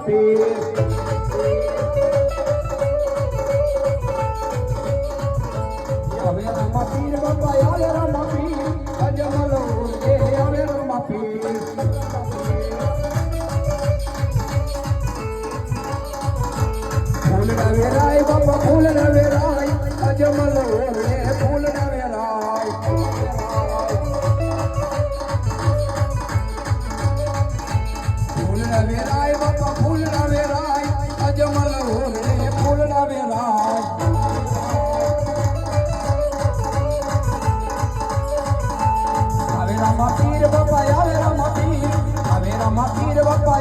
પીર આવે રામા પીર બાપા આવે રામા પીર અજમલ ઉર્ગે આવે રામા પીર ફૂલ ના વેરાય બાપા ફૂલ ના વેરાય અજમલ ઉર્ગે ફૂલ ના વેરાય ફૂલ ના વેરાય બાપા ફૂલ ના વેરાય અજમલ ઉર્ગે ફૂલ ના વેરાય રામા પીર બાપા આવે રામા પીર આવે રામા પીર બાપા